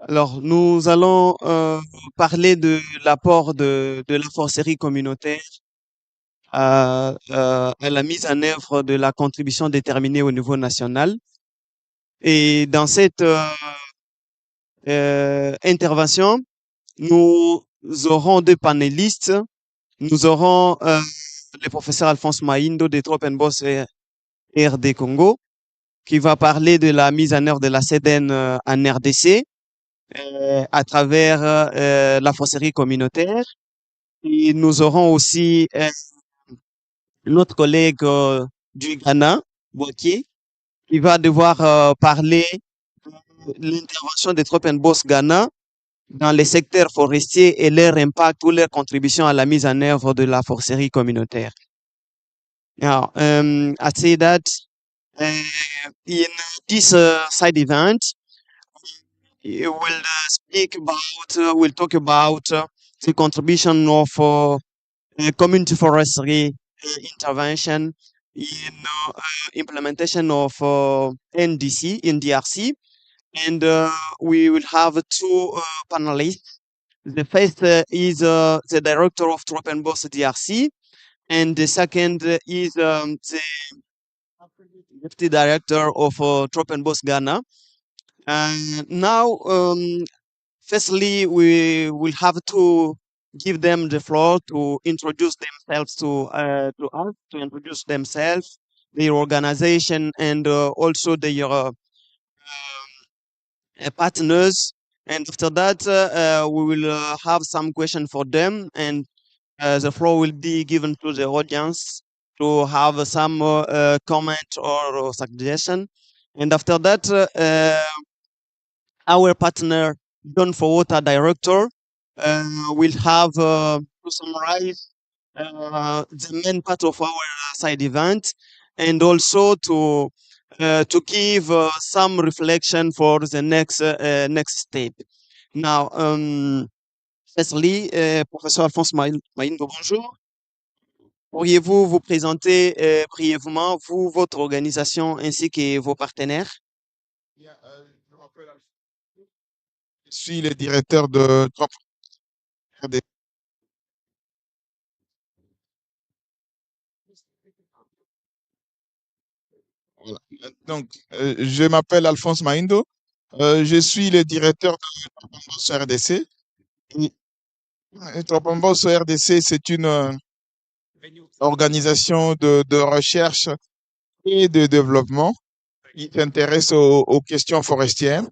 Alors, nous allons parler de l'apport de la foresterie communautaire à la mise en œuvre de la contribution déterminée au niveau national. Et dans cette intervention, nous aurons deux panélistes. Nous aurons le professeur Alphonse Maindo de Tropenbos et RD Congo, qui va parler de la mise en œuvre de la CDN en RDC à travers la foresterie communautaire. Et nous aurons aussi notre collègue du Ghana, Boaké, qui va devoir parler de l'intervention des Tropenbos Ghana dans les secteurs forestiers et leur impact ou leur contribution à la mise en œuvre de la foresterie communautaire. Now, I'd say that in this side event, we'll talk about the contribution of community forestry intervention in implementation of NDC in DRC, and we will have two panelists. The first is the director of Tropenbos DRC, and the second is the deputy director of Tropenbos Ghana. And now, firstly, we will have to give them the floor to introduce themselves to us, to introduce themselves, their organization, and also their partners. And after that, we will have some question for them, and the floor will be given to the audience to have some comment or suggestion. And after that, our partner, John Fowota, director, will have to summarize the main part of our side event, and also to give some reflection for the next step. Now, firstly, Professeur Alphonse Maindo, bonjour. Pourriez-vous vous présenter brièvement, vous, votre organisation ainsi que vos partenaires? Bien, je m'appelle Alphonse. Je suis le directeur de Tshopo RDC. Voilà. Donc, je m'appelle Alphonse Maindo. Je suis le directeur de Tropenbos RDC. Et Tropenbos RDC, c'est une organisation de recherche et de développement qui s'intéresse aux questions forestières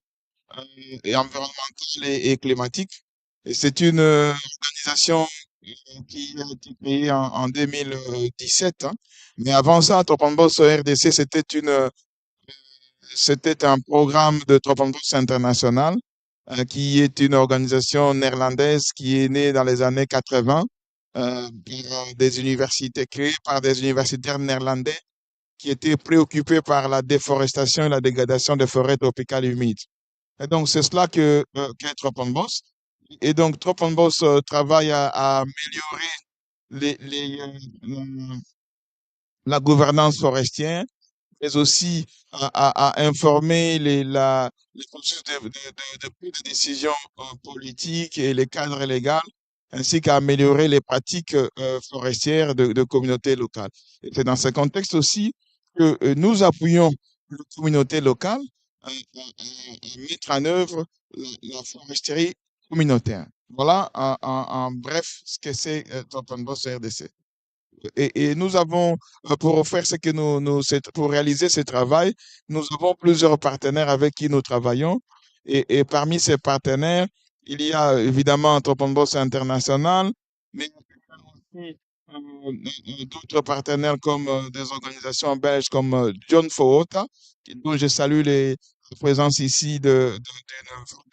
et environnementales et climatiques. Et c'est une organisation qui a été créée en 2017. Hein. Mais avant ça, Tropenbos RDC, c'était un programme de Tropenbos International, qui est une organisation néerlandaise qui est née dans les années 80 par des universités, créée par des universitaires néerlandais qui étaient préoccupés par la déforestation et la dégradation des forêts tropicales humides. Et donc, c'est cela qu'est Tropenbos. Et donc, Tropenbos travaille à améliorer la gouvernance forestière, mais aussi à informer les processus de prise de décision politique et les cadres légaux, ainsi qu'à améliorer les pratiques forestières de communautés locales. Et c'est dans ce contexte aussi que nous appuyons les communautés locales à mettre en œuvre la foresterie communautaire. Voilà en bref ce que c'est Tropenbos RDC. Et nous avons, pour faire ce que pour réaliser ce travail, nous avons plusieurs partenaires avec qui nous travaillons. Et parmi ces partenaires, il y a évidemment Tropenbos International, mais aussi d'autres partenaires comme des organisations belges comme John Fowota, dont je salue la présence ici d'une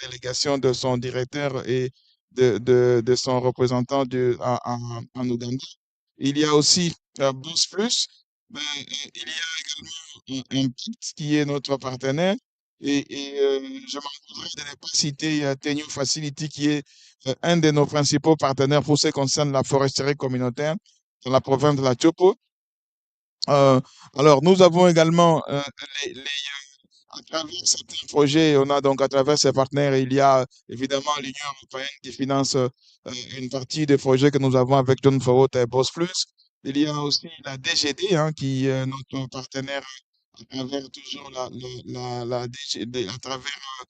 délégation de son directeur et de son représentant en Ouganda. Il y a aussi Boss Plus, il y a également Impact qui est notre partenaire. Et je m'en de ne pas citer Tenue Facility qui est un de nos principaux partenaires pour ce qui concerne la foresterie communautaire dans la province de la Tshopo. Alors, nous avons également à travers certains projets, on a donc à travers ces partenaires, il y a évidemment l'Union européenne qui finance une partie des projets que nous avons avec John Forward et Boss Plus. Il y a aussi la DGD, hein, qui est notre partenaire à travers toujours la DGD, à travers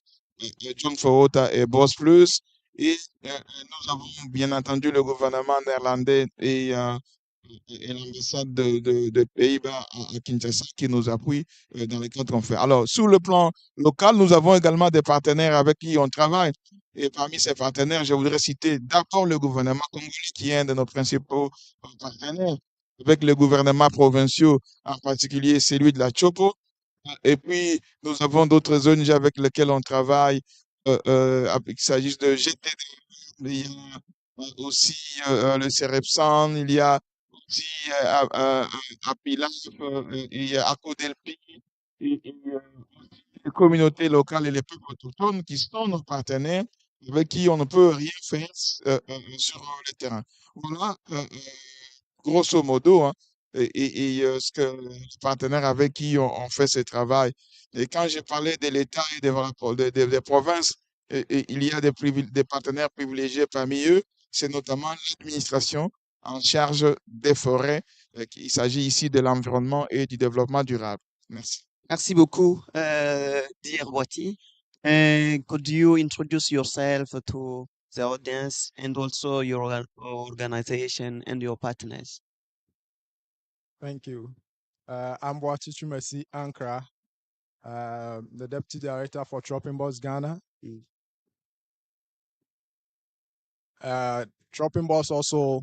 John Forward et Boss Plus. Et nous avons bien entendu le gouvernement néerlandais et l'ambassade de Pays-Bas à Kinshasa qui nous appuie dans les cadres qu'on fait. Alors, sur le plan local, nous avons également des partenaires avec qui on travaille. Et parmi ces partenaires, je voudrais citer d'abord le gouvernement congolais qui est un de nos principaux partenaires, avec les gouvernements provinciaux, en particulier celui de la Tshopo. Et puis, nous avons d'autres ONG avec lesquelles on travaille. Il s'agit de GTD, il y a aussi le CEREPSAN, il y a aussi à Pilaf, il y a à Codelpi, les communautés locales et les peuples autochtones qui sont nos partenaires avec qui on ne peut rien faire sur le terrain. Voilà, grosso modo, hein, ce que les partenaires avec qui on fait ce travail. Et quand j'ai parlé de l'État et des provinces, il y a des partenaires privilégiés parmi eux, c'est notamment l'administration en charge des forêts. Il s'agit ici de l'environnement et du développement durable. Merci. Merci beaucoup, dear Wati. And could you introduce yourself to the audience and also your organization and your partners? Thank you. I'm Boatichumesi Ankara, the Deputy Director for Tropping Boss Ghana. Tropping Boss also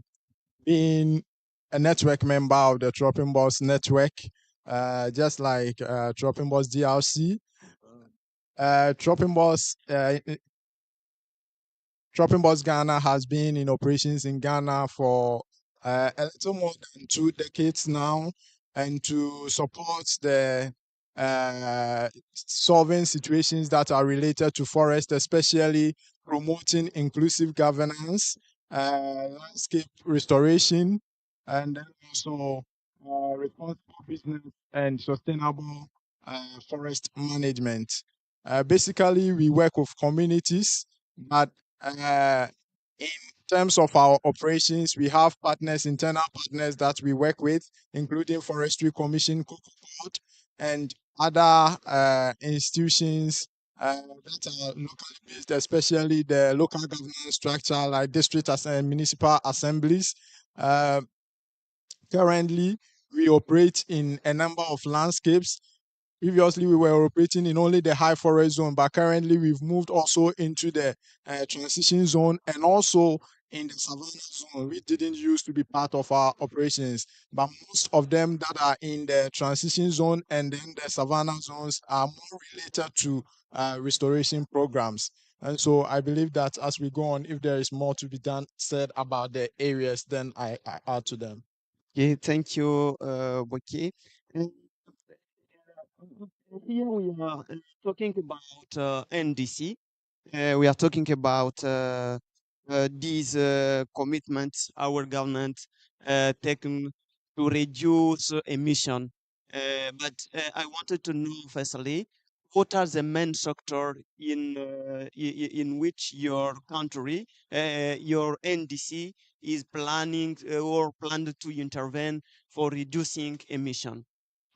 being a network member of the Tropping Boss network, just like Tropping Boss DRC. Tropping Boss Tropping Boss Ghana has been in operations in Ghana for a little more than 2 decades now, and to support the solving situations that are related to forest, especially promoting inclusive governance, landscape restoration, and then also responsible business and sustainable forest management. Basically, we work with communities, but in terms of our operations, we have partners, internal partners that we work with, including Forestry Commission, Cocoa Board, and other institutions that are locally based, especially the local governance structure like district and municipal assemblies. Currently, we operate in a number of landscapes. Previously, we were operating in only the high forest zone, but currently we've moved also into the transition zone and also in the savanna zone, which didn't used to be part of our operations. But most of them that are in the transition zone and then the savanna zones are more related to restoration programs. And so I believe that as we go on, if there is more to be said about the areas, then I add to them. Okay, thank you, Wati. Here we are talking about NDC. We are talking about these commitments our government taken to reduce emission. But I wanted to know firstly, what are the main sector in which your country, your NDC, is planning or planned to intervene for reducing emission?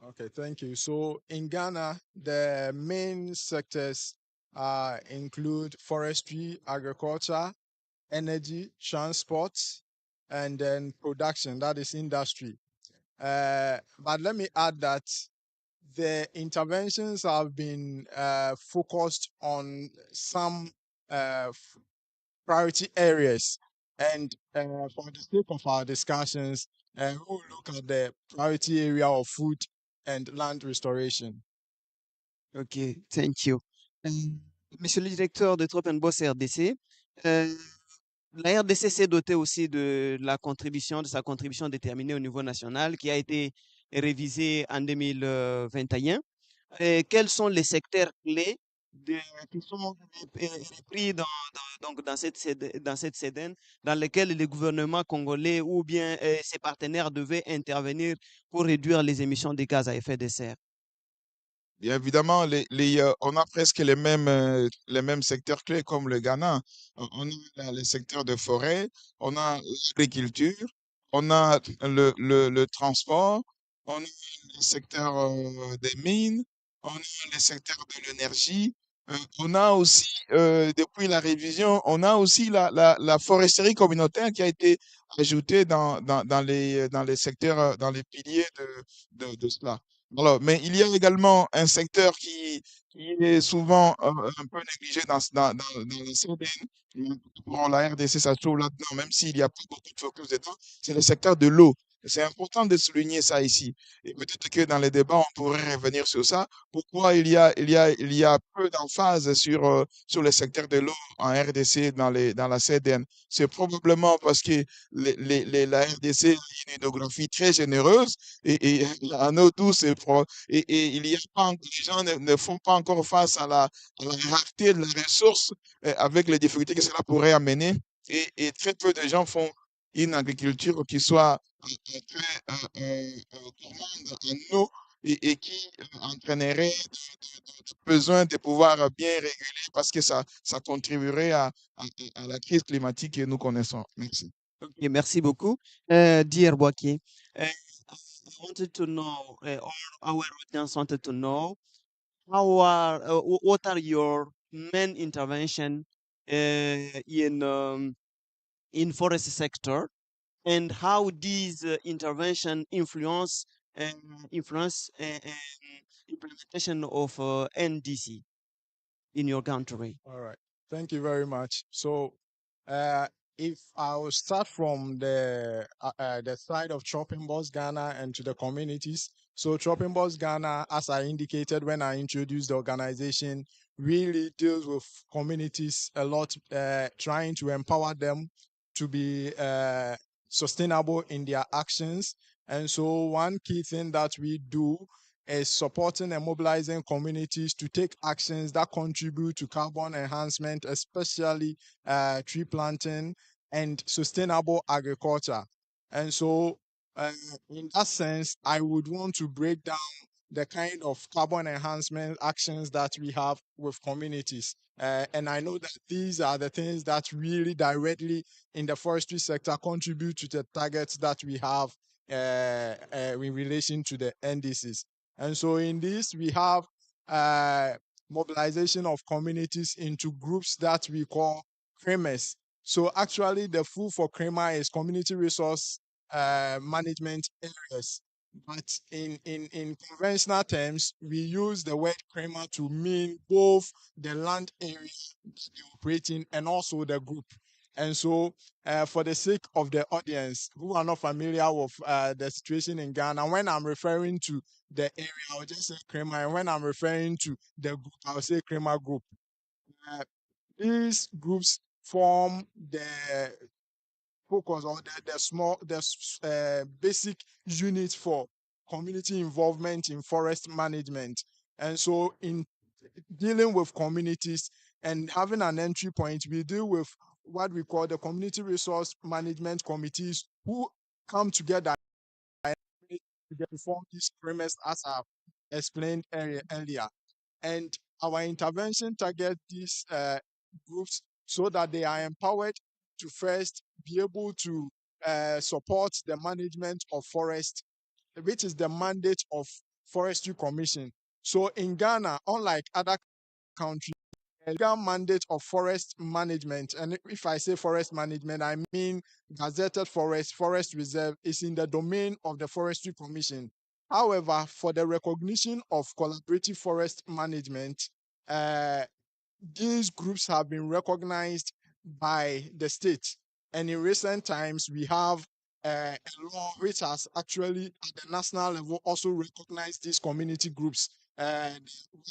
Okay, thank you. So in Ghana, the main sectors include forestry, agriculture, energy, transport, and then production, that is industry. But let me add that the interventions have been focused on some priority areas. And for the sake of our discussions, we'll look at the priority area of food and land restoration. Ok, thank you. Monsieur le directeur de Trop Boss RDC, la RDC s'est dotée aussi de de sa contribution déterminée au niveau national qui a été révisée en 2021. Quels sont les secteurs clés qui sont repris dans cette CDN dans lesquels le gouvernement congolais ou bien ses partenaires devaient intervenir pour réduire les émissions de gaz à effet de serre? Bien évidemment, on a presque les mêmes secteurs clés comme le Ghana. On a les secteurs de forêt, on a l'agriculture, on a le transport, on a le secteur des mines, on a le secteur de l'énergie, on a aussi, depuis la révision, on a aussi la foresterie communautaire qui a été ajoutée dans les secteurs, dans les piliers de cela. Alors, mais il y a également un secteur qui est souvent un peu négligé dans le CDN. Pour la RDC, ça se trouve là-dedans, même s'il n'y a pas beaucoup de focus dedans, c'est le secteur de l'eau. C'est important de souligner ça ici. Et peut-être que dans les débats, on pourrait revenir sur ça. Pourquoi il y a peu d'emphase sur le secteur de l'eau en RDC dans la CDN? C'est probablement parce que la RDC a une hydrographie très généreuse et en eau douce et il y a pas, les gens ne font pas encore face à la rareté de la ressource avec les difficultés que cela pourrait amener et très peu de gens font une agriculture qui soit très gourmande en eau et qui entraînerait de besoin de pouvoir bien réguler parce que ça contribuerait à la crise climatique que nous connaissons. Merci. Ok, merci beaucoup. Dear Boaké, I wanted to know, or our audience wanted to know, what are your main intervention in forest sector, and how these intervention uh, influence implementation of NDC in your country? All right. Thank you very much. So, uh, if I will start from the side of Chopping Boss Ghana and to the communities. So, Chopping Boss Ghana, as I indicated when I introduced the organization, really deals with communities a lot, trying to empower them to be sustainable in their actions. And so, one key thing that we do is supporting and mobilizing communities to take actions that contribute to carbon enhancement, especially tree planting and sustainable agriculture. And so, uh, in that sense, I would want to break down the kind of carbon enhancement actions that we have with communities. And I know that these are the things that really directly in the forestry sector contribute to the targets that we have in relation to the NDCs. And so in this, we have mobilization of communities into groups that we call CREMES. So actually, the full for CREMA is community resource management areas. But in conventional terms, we use the word CREMA to mean both the land area that they operate in and also the group. And so, for the sake of the audience who are not familiar with the situation in Ghana, when I'm referring to the area, I'll just say Crema. And when I'm referring to the group, I'll say Crema group. Uh, these groups form the focus or the basic unit for community involvement in forest management. And so in dealing with communities and having an entry point, we deal with what we call the community resource management committees who come together to form these premise as I've explained earlier. And our intervention target these groups so that they are empowered to first be able to support the management of forest, which is the mandate of Forestry Commission. So in Ghana, unlike other countries, the legal mandate of forest management, and if I say forest management, I mean gazetted forest reserve, is in the domain of the Forestry Commission. However, for the recognition of collaborative forest management, uh, these groups have been recognized by the state. And in recent times, we have a law which has actually, at the national level, also recognized these community groups, the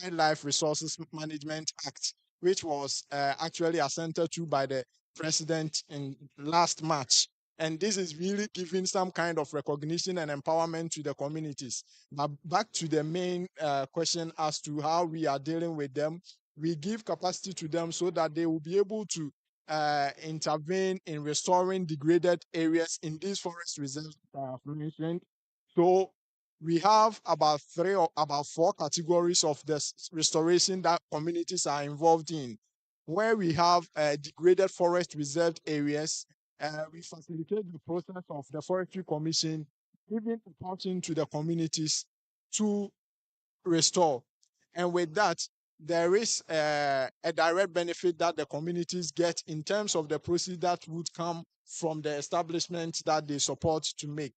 Wildlife Resources Management Act, which was actually assented to by the president in last March. And this is really giving some kind of recognition and empowerment to the communities. But back to the main question as to how we are dealing with them, we give capacity to them so that they will be able to intervene in restoring degraded areas in these forest reserves that I have mentioned. So we have about 3 or about 4 categories of the restoration that communities are involved in. Where we have degraded forest reserved areas, we facilitate the process of the Forestry Commission giving attention to the communities to restore. And with that, there is a direct benefit that the communities get in terms of the proceeds that would come from the establishment that they support to make.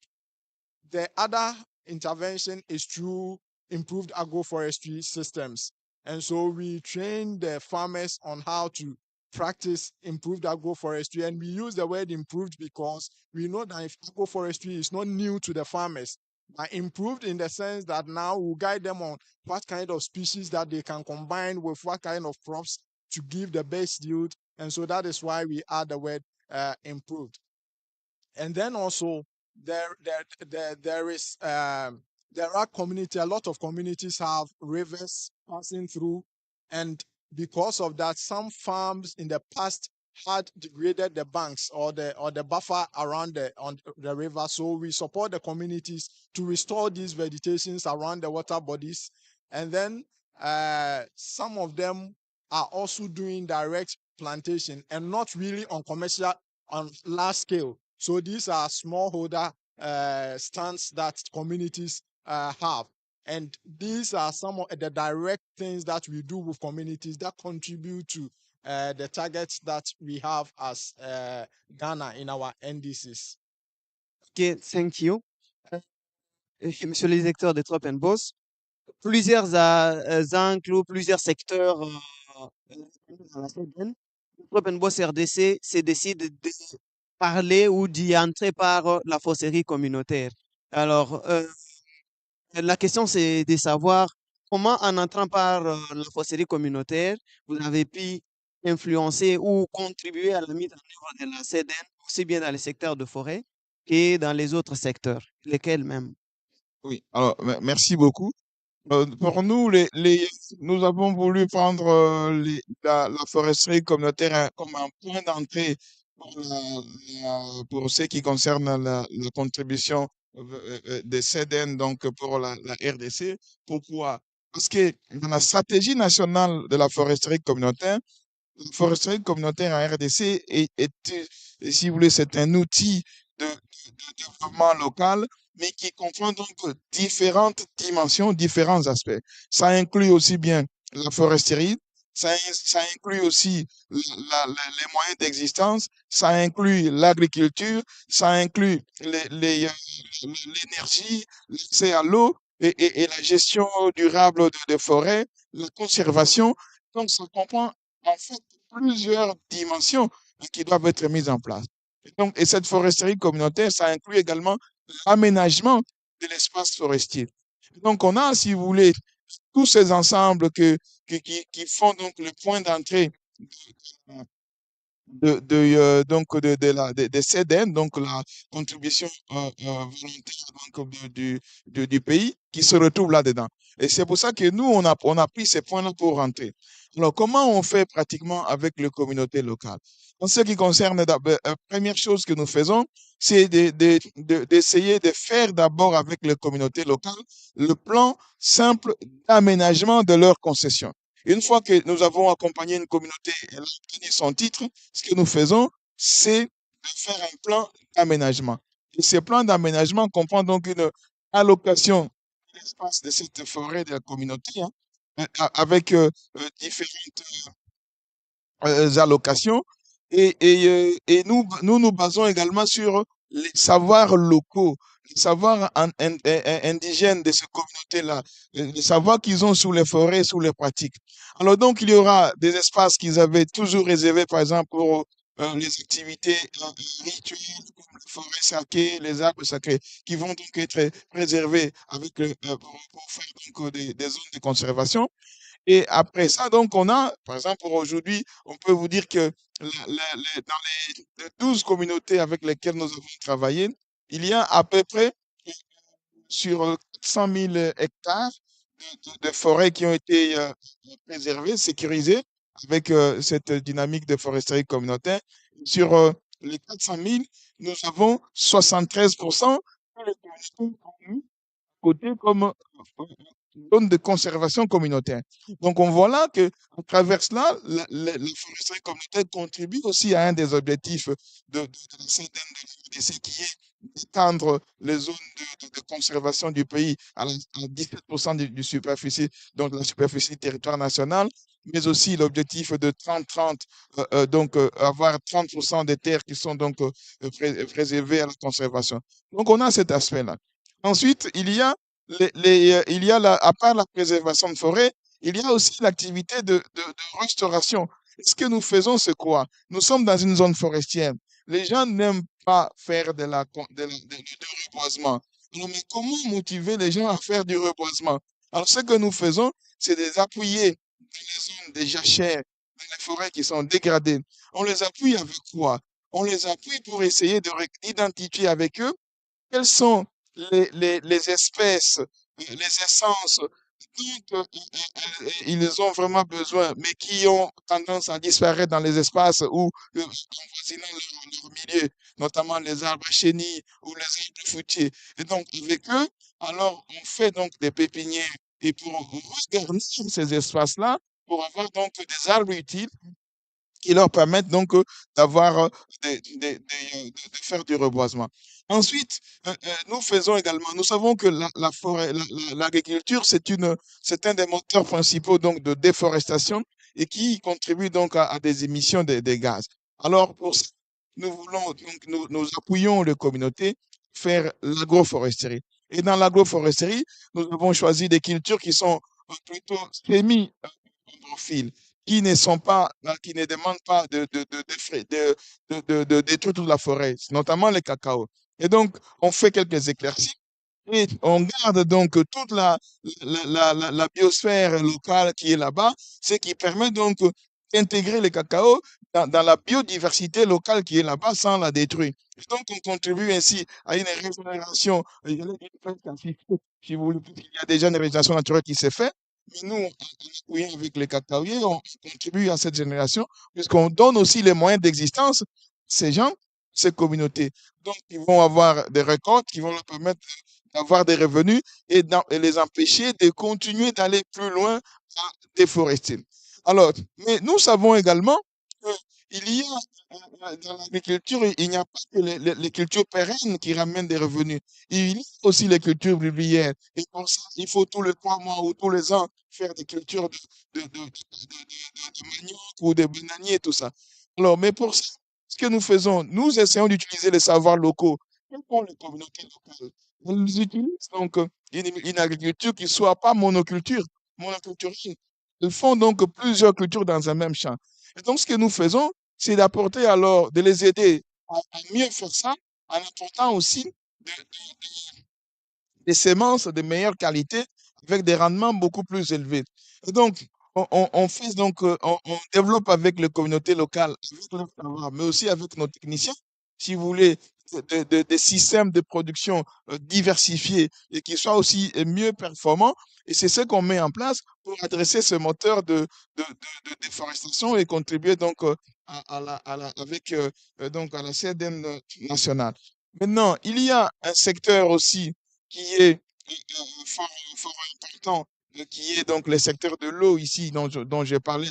The other intervention is through improved agroforestry systems. And so we train the farmers on how to practice improved agroforestry. And we use the word improved because we know that if agroforestry is not new to the farmers, but improved in the sense that now we'll guide them on what kind of species that they can combine with what kind of crops to give the best yield. And so that is why we add the word improved. And then also there is there are a lot of communities have rivers passing through, and because of that, some farms in the past had degraded the banks or the buffer around the river. So we support the communities to restore these vegetations around the water bodies. And then some of them are also doing direct plantation and not really on commercial on large scale. So these are smallholder stands that communities have. And these are some of the direct things that we do with communities that contribute to the targets that we have as Ghana in our NDCs. Ok, thank you. Monsieur le directeur des Trop Boss, plusieurs angles ou plusieurs secteurs dans la CDN. Trop Boss RDC se décide de parler ou d'y entrer par la foresterie communautaire. Alors, la question, c'est de savoir comment, en entrant par la foresterie communautaire, vous avez pu influencer ou contribuer à la mise en œuvre de la CDN, aussi bien dans les secteurs de forêt que dans les autres secteurs, lesquels même. Oui, alors merci beaucoup. Pour nous, nous avons voulu prendre la foresterie communautaire comme un point d'entrée pour, pour ce qui concerne la contribution des CDN, donc pour la RDC. Pourquoi? Parce que dans la stratégie nationale de la foresterie communautaire, la foresterie communautaire en RDC si vous voulez, c'est un outil de développement local, mais qui comprend donc différentes dimensions, différents aspects. Ça inclut aussi bien la foresterie, ça inclut aussi les moyens d'existence, ça inclut l'agriculture, ça inclut l'énergie, l'accès à l'eau et la gestion durable des forêts, la conservation. Donc, ça comprend en fait plusieurs dimensions qui doivent être mises en place. Et cette foresterie communautaire, ça inclut également l'aménagement de l'espace forestier. Donc, on a, si vous voulez, tous ces ensembles qui font donc le point d'entrée des CDN, donc la contribution volontaire donc, du pays, qui se retrouve là-dedans. Et c'est pour ça que nous, on a pris ces points-là pour rentrer. Alors, comment on fait pratiquement avec les communautés locales? En ce qui concerne, la première chose que nous faisons, c'est d'essayer de faire d'abord avec les communautés locales le plan simple d'aménagement de leurs concessions. Une fois que nous avons accompagné une communauté et elle a obtenu son titre, ce que nous faisons, c'est de faire un plan d'aménagement. Et ce plan d'aménagement comprend donc une allocation de l'espace de cette forêt de la communauté avec différentes allocations. Et nous basons également sur les savoirs locaux, les savoirs indigènes de ces communautés-là, les savoirs qu'ils ont sur les forêts, sur les pratiques. Alors donc, il y aura des espaces qu'ils avaient toujours réservés, par exemple, pour les activités rituelles, comme les forêts sacrées, les arbres sacrés, qui vont donc être préservés avec, pour faire donc, des zones de conservation. Et après ça, donc, on a, par exemple, pour aujourd'hui, on peut vous dire que dans les 12 communautés avec lesquelles nous avons travaillé, il y a à peu près sur 400 000 hectares de forêts qui ont été préservées, sécurisées avec cette dynamique de foresterie communautaire. Sur les 400 000, nous avons 73% que les communautés ont eu côté comme zone de conservation communautaire. Donc, on voit là que à travers cela, la foresterie communautaire contribue aussi à un des objectifs de la CDN de la RDC qui est d'étendre les zones de conservation du pays à 17% du superficie, donc la superficie territoire national, mais aussi l'objectif de 30-30, donc avoir 30% des terres qui sont donc préservées à la conservation. Donc, on a cet aspect-là. Ensuite, il y a à part la préservation de forêt, il y a aussi l'activité de restauration. Ce que nous faisons, c'est quoi? Nous sommes dans une zone forestière. Les gens n'aiment pas faire du reboisement. Alors, mais comment motiver les gens à faire du reboisement? Alors, ce que nous faisons, c'est de les appuyer dans les zones des jachères, dans les forêts qui sont dégradées. On les appuie avec quoi? On les appuie pour essayer d'identifier avec eux quelles sont les espèces, les essences dont ils ont vraiment besoin, mais qui ont tendance à disparaître dans les espaces où, avoisinant leur milieu, notamment les arbres chenilles ou les arbres fruitiers. Et donc, avec eux, alors, on fait donc des pépinières et pour regarnir ces espaces-là, pour avoir donc des arbres utiles qui leur permettent donc d'avoir de faire du reboisement. Ensuite, nous faisons également, nous savons que la forêt, l'agriculture, c'est un des moteurs principaux donc de déforestation et qui contribue donc à des émissions de gaz. Alors pour ça, nous voulons donc nous appuyons les communautés faire l'agroforesterie. Et dans l'agroforesterie, nous avons choisi des cultures qui sont plutôt semi-profil qui ne sont pas, qui ne demandent pas de détruire toute la forêt, notamment les cacao. Et donc, on fait quelques éclaircies et on garde donc toute la biosphère locale qui est là-bas, ce qui permet donc d'intégrer le cacao dans la biodiversité locale qui est là-bas sans la détruire. Et donc, on contribue ainsi à une régénération, si vous voulez, il y a déjà une régénération naturelle qui s'est faite, mais nous, en appuyant avec les cacaoyers, on contribue à cette génération, puisqu'on donne aussi les moyens d'existence, ces gens, ces communautés. Donc, ils vont avoir des récoltes qui vont leur permettre d'avoir des revenus et les empêcher de continuer d'aller plus loin à déforester. Alors, mais nous savons également qu'il y a dans l'agriculture, il n'y a pas que les cultures pérennes qui ramènent des revenus. Il y a aussi les cultures biblières. Et pour ça, il faut tous les 3 mois ou tous les ans faire des cultures de manioc ou de bananiers, tout ça. Alors, mais pour ça, ce que nous faisons, nous essayons d'utiliser les savoirs locaux. Quelles sont les communautés locales? Elles utilisent donc une agriculture qui ne soit pas monoculturelle. Elles font donc plusieurs cultures dans un même champ. Et donc, ce que nous faisons, c'est d'apporter alors, de les aider à mieux faire ça, en apportant aussi des semences de meilleure qualité avec des rendements beaucoup plus élevés. Et donc, on fait donc, on développe avec les communautés locales, avec leur savoir, mais aussi avec nos techniciens, si vous voulez, des systèmes de production diversifiés et qui soient aussi mieux performants. Et c'est ce qu'on met en place pour adresser ce moteur de déforestation et contribuer donc avec donc à la CDN nationale. Maintenant, il y a un secteur aussi qui est fort important, qui est donc le secteur de l'eau ici dont j'ai parlé.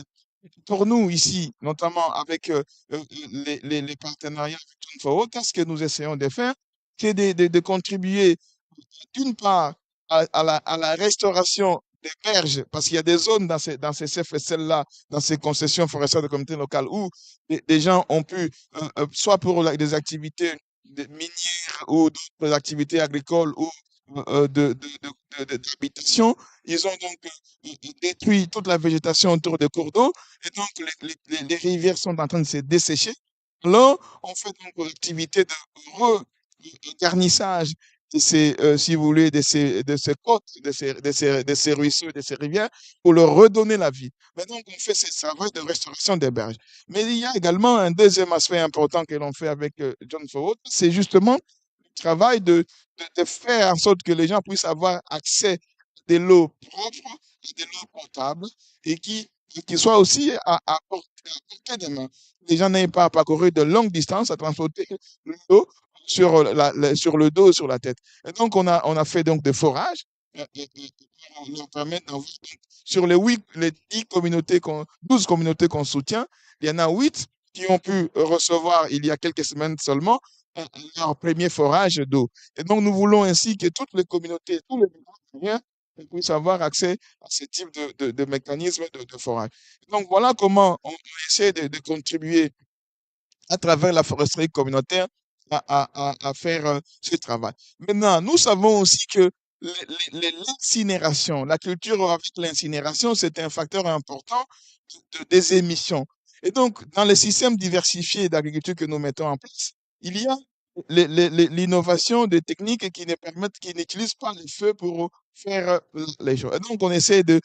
Pour nous ici, notamment avec les partenariats avec Tshopo, qu'est-ce que nous essayons de faire? C'est de contribuer d'une part à la restauration des berges, parce qu'il y a des zones dans ces CFSL-là, dans ces concessions forestières de communautés locales, où des gens ont pu, soit pour des activités minières ou d'autres activités agricoles ou d'habitation, ils ont donc détruit toute la végétation autour des cours d'eau, et donc les rivières sont en train de se dessécher. Alors, on fait donc l'activité de garnissage de ces, si vous voulez, de ces côtes, de ces ruisseaux, de ces rivières, pour leur redonner la vie. Maintenant, on fait ce travail de restauration des berges. Mais il y a également un deuxième aspect important que l'on fait avec John Forward, c'est justement le travail de faire en sorte que les gens puissent avoir accès à de l'eau propre, à de l'eau potable, et qui soit aussi à portée de main. Les gens n'aient pas à parcourir de longues distances à transporter l'eau sur, sur le dos, sur la tête. Et donc, on a fait donc des forages pour leur permettre d'avoir sur les 10 communautés, 12 communautés qu'on soutient, il y en a 8 qui ont pu recevoir il y a quelques semaines seulement leur premier forage d'eau. Et donc, nous voulons ainsi que toutes les communautés, tous les Bénin puissent avoir accès à ce type de mécanisme de forage. Donc, voilà comment on essaie de contribuer à travers la foresterie communautaire à faire ce travail. Maintenant, nous savons aussi que l'incinération, la culture avec l'incinération, c'est un facteur important des émissions. Et donc, dans les systèmes diversifiés d'agriculture que nous mettons en place, il y a l'innovation des techniques qui ne permettent, qui n'utilisent pas le feu pour faire les choses. Et donc, on essaie de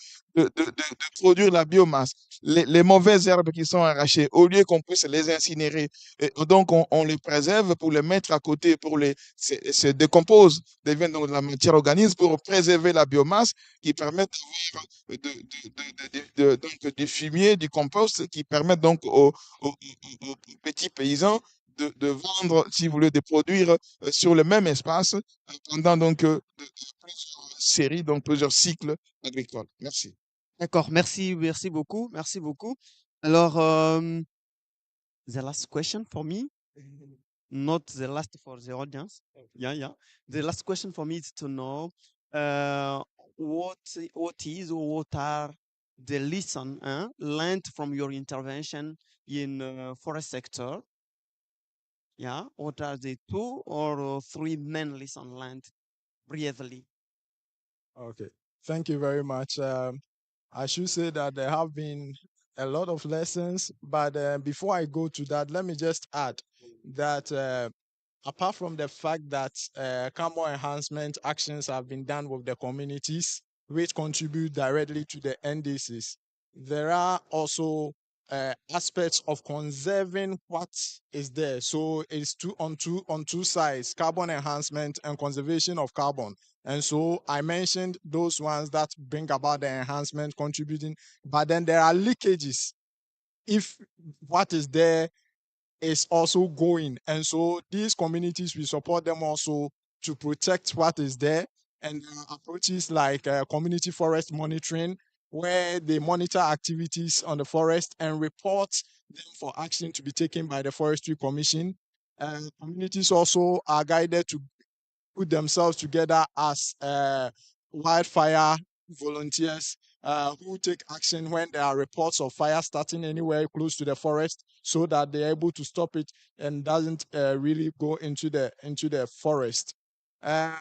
produire la biomasse. Les mauvaises herbes qui sont arrachées, au lieu qu'on puisse les incinérer, et donc on les préserve pour les mettre à côté, pour les se décomposent, deviennent donc de la matière organique pour préserver la biomasse qui permet d'avoir donc du fumier, du compost qui permet donc aux petits paysans de vendre, si vous voulez, de produire sur le même espace pendant donc plusieurs séries, donc plusieurs cycles agricoles. Merci. D'accord, merci beaucoup, merci beaucoup. Alors, the last question for me, not the last for the audience. Yeah, yeah. The last question for me is to know uh, what is or what are the lesson learned from your intervention in forest sector. Yeah, what are the 2 or 3 main lessons learned briefly? Okay, thank you very much. I should say that there have been a lot of lessons, but before I go to that, let me just add that apart from the fact that carbon enhancement actions have been done with the communities, which contribute directly to the NDCs, there are also aspects of conserving what is there. So it's on two sides: carbon enhancement and conservation of carbon. And so I mentioned those ones that bring about the enhancement contributing, but then there are leakages if what is there is also going. And so these communities, we support them also to protect what is there. And there are approaches like community forest monitoring, where they monitor activities on the forest and report them for action to be taken by the Forestry Commission. Communities also are guided to put themselves together as wildfire volunteers who take action when there are reports of fire starting anywhere close to the forest, so that they're able to stop it and doesn't really go into the forest. Uh,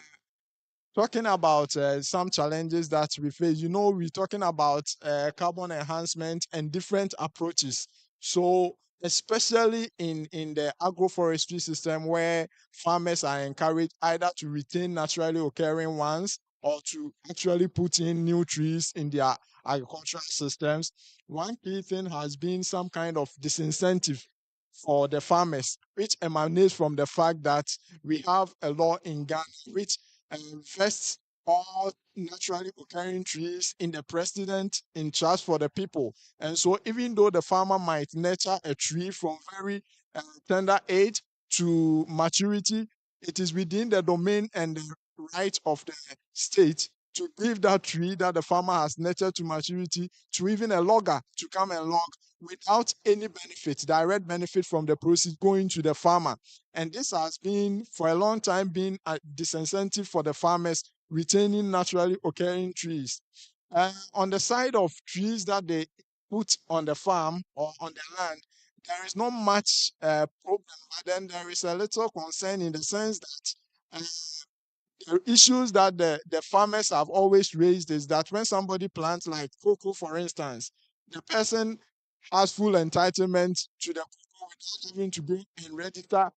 Talking about some challenges that we face, we're talking about carbon enhancement and different approaches. So, especially in the agroforestry system, where farmers are encouraged either to retain naturally occurring ones or to actually put in new trees in their agricultural systems, one key thing has been some kind of disincentive for the farmers, which emanates from the fact that we have a law in Ghana which invests all naturally occurring trees in the precedent in trust for the people. And so even though the farmer might nurture a tree from very tender age to maturity, it is within the domain and the right of the state to give that tree that the farmer has nurtured to maturity to even a logger to come and log without any benefit, direct benefit from the proceeds going to the farmer. And this has been, for a long time, been a disincentive for the farmers retaining naturally occurring trees. On the side of trees that they put on the farm or on the land, there is not much problem, but then there is a little concern in the sense that the issues that the farmers have always raised is that when somebody plants like cocoa, for instance, the person has full entitlement to the cocoa without having to go and register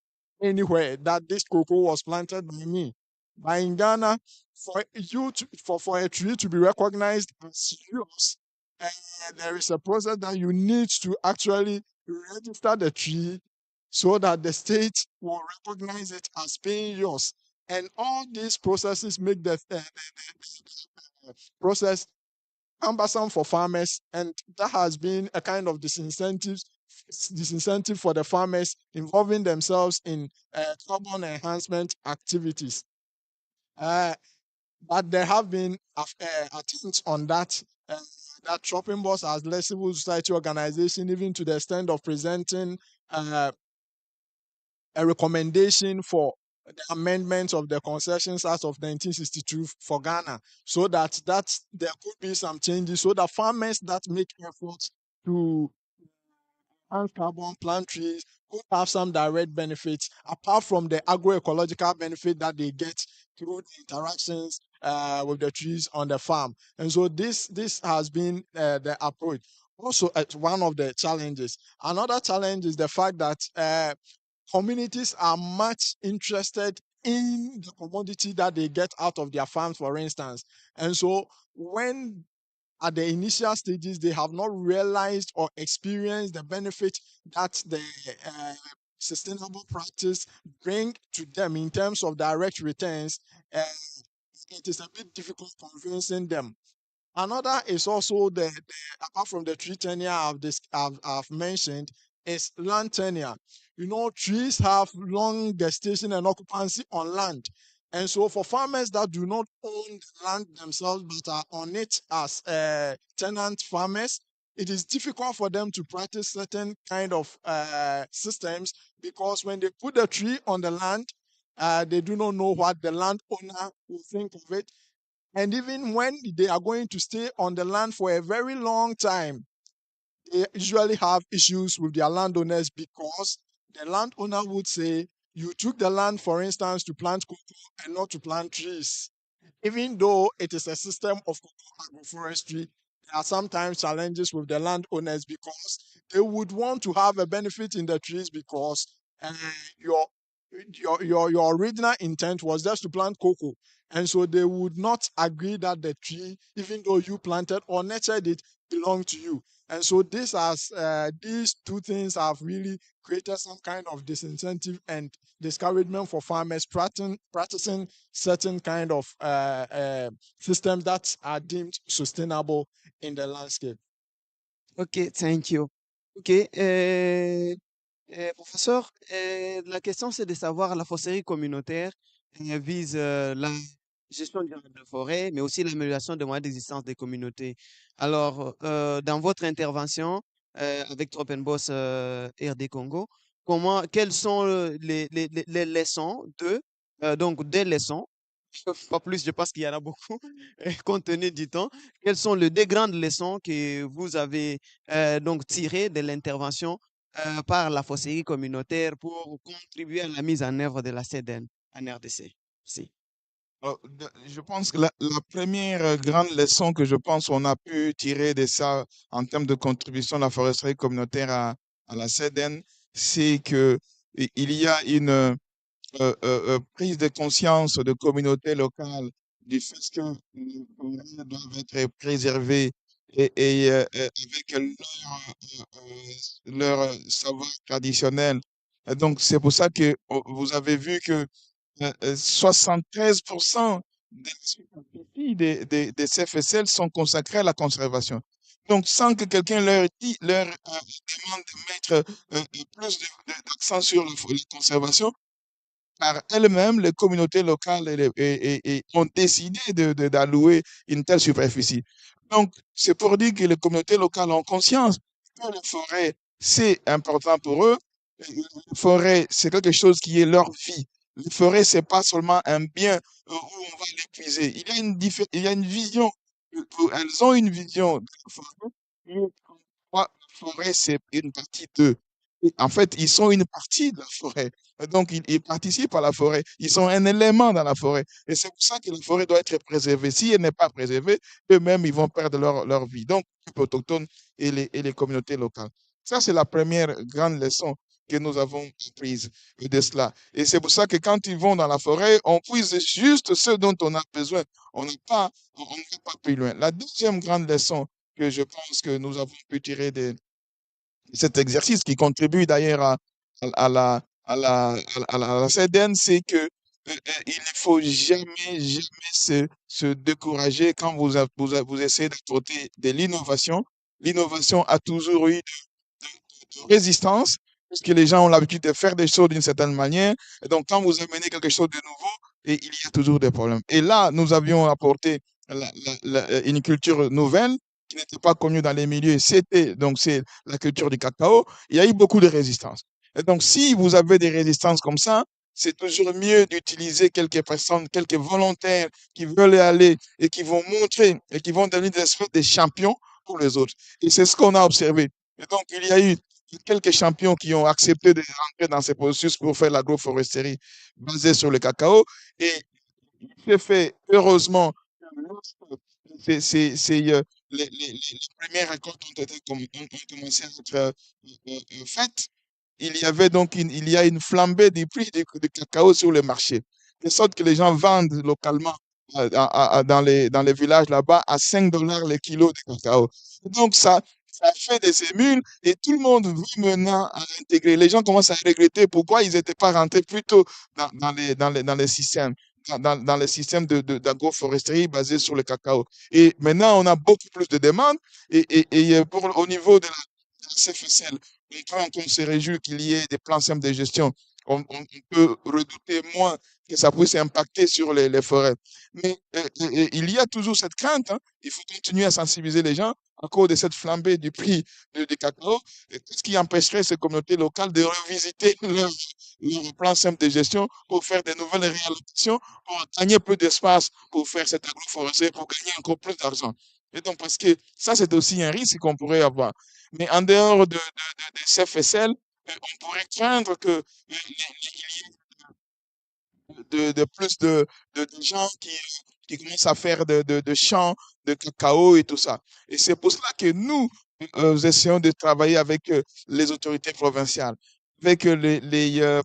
anywhere that this cocoa was planted by me. But in Ghana, for a tree to be recognized as yours, there is a process that you need to actually register the tree so that the state will recognize it as being yours. And all these processes make the process cumbersome for farmers, and that has been a kind of disincentive for the farmers involving themselves in carbon enhancement activities. But there have been attempts on that. That Chopping Boss as less civil society organization, even to the extent of presenting a recommendation for the amendment of the Concessions Act of 1962 for Ghana, so that there could be some changes, so that farmers that make efforts to and carbon plant trees could have some direct benefits apart from the agroecological benefit that they get through the interactions with the trees on the farm. And so this has been the approach. Also, it's one of the challenges. Another challenge is the fact that communities are much interested in the commodity that they get out of their farms, for instance. And so when at the initial stages, they have not realized or experienced the benefit that the sustainable practice bring to them in terms of direct returns, uh, it is a bit difficult convincing them. Another is also apart from the tree tenure I've mentioned, is land tenure. You know, trees have long gestation and occupancy on land. And so for farmers that do not own the land themselves but are on it as tenant farmers, it is difficult for them to practice certain kind of systems, because when they put the tree on the land, they do not know what the landowner will think of it. And even when they are going to stay on the land for a very long time, they usually have issues with their landowners, because the landowner would say, you took the land, for instance, to plant cocoa and not to plant trees. Even though it is a system of cocoa agroforestry, there are sometimes challenges with the landowners, because they would want to have a benefit in the trees, because uh, your, your original intent was just to plant cocoa. And so they would not agree that the tree, even though you planted or nurtured it, belonged to you. And so these two things have really created some kind of disincentive and discouragement for farmers practicing certain kind of systems that are deemed sustainable in the landscape. Ok, thank you. Ok, professeur, la question c'est de savoir la foresterie communautaire vise la gestion durable de forêt, mais aussi l'amélioration des moyens d'existence des communautés. Alors, dans votre intervention avec Tropenbos RD Congo, quelles sont les leçons donc des leçons, pas plus, je pense qu'il y en a beaucoup, compte tenu du temps. Quelles sont les deux grandes leçons que vous avez donc tirées de l'intervention par la foresterie communautaire pour contribuer à la mise en œuvre de la CDN en RDC? Merci. Je pense que la première grande leçon que je pense qu'on a pu tirer de ça en termes de contribution de la foresterie communautaire à la CDN, c'est que il y a une prise de conscience de communautés locales du fait que les forêts doivent être préservées avec leur savoir traditionnel. Et donc, c'est pour ça que vous avez vu que 73% des superficies des CFSL sont consacrées à la conservation. Donc, sans que quelqu'un leur demande de mettre plus d'accent sur la conservation, par elles-mêmes, les communautés locales ont décidé d'allouer une telle superficie. Donc, c'est pour dire que les communautés locales ont conscience que les forêts, c'est important pour eux. Les forêts, c'est quelque chose qui est leur vie. Les forêts, c'est pas seulement un bien où on va l'épuiser. Il y a une vision. Elles ont une vision de la forêt. Et la forêt, c'est une partie d'eux. En fait, ils sont une partie de la forêt. Donc, ils participent à la forêt. Ils sont un élément dans la forêt. Et c'est pour ça que la forêt doit être préservée. Si elle n'est pas préservée, eux-mêmes, ils vont perdre leur vie. Donc, les peuples autochtones et les communautés locales. Ça, c'est la première grande leçon que nous avons prise de cela. Et c'est pour ça que quand ils vont dans la forêt, on puise juste ce dont on a besoin. On ne va pas plus loin. La deuxième grande leçon que je pense que nous avons pu tirer de cet exercice qui contribue d'ailleurs à la CDN, c'est que il ne faut jamais, jamais se décourager quand vous essayez d'apporter de l'innovation. L'innovation a toujours eu de résistance, puisque les gens ont l'habitude de faire des choses d'une certaine manière. Et donc, quand vous amenez quelque chose de nouveau, et il y a toujours des problèmes. Et là, nous avions apporté une culture nouvelle qui n'était pas connue dans les milieux. C'est la culture du cacao. Il y a eu beaucoup de résistance. Et donc, si vous avez des résistances comme ça, c'est toujours mieux d'utiliser quelques personnes, quelques volontaires qui veulent y aller et qui vont montrer et qui vont devenir des champions pour les autres. Et c'est ce qu'on a observé. Et donc, il y a eu quelques champions qui ont accepté de rentrer dans ces processus pour faire l'agroforesterie basée sur le cacao. Et il s'est fait, heureusement, les premières récoltes ont commencé à être faites. Il y avait donc il y a une flambée des prix du cacao sur le marché, de sorte que les gens vendent localement dans les villages là-bas à 5 dollars le kilo de cacao. Donc ça fait des émules et tout le monde veut maintenant à intégrer. Les gens commencent à regretter pourquoi ils n'étaient pas rentrés plus tôt dans les systèmes. Dans les systèmes d'agroforesterie basés sur le cacao. Et maintenant, on a beaucoup plus de demandes. Au niveau de la CFSL, on se réjouit qu'il y ait des plans simples de gestion. On peut redouter moins que ça puisse impacter sur les forêts. Mais il y a toujours cette crainte. Hein. Il faut continuer à sensibiliser les gens à cause de cette flambée du prix du cacao. Qu'est-ce qui empêcherait ces communautés locales de revisiter leur plan simple de gestion pour faire de nouvelles réalisations, pour gagner plus d'espace, pour faire cette agroforesterie, pour gagner encore plus d'argent. Et donc, parce que ça, c'est aussi un risque qu'on pourrait avoir. Mais en dehors de CFSL, on pourrait craindre que de plus de gens qui commencent à faire de champs de cacao et tout ça. Et c'est pour cela que nous essayons de travailler avec les autorités provinciales. Avec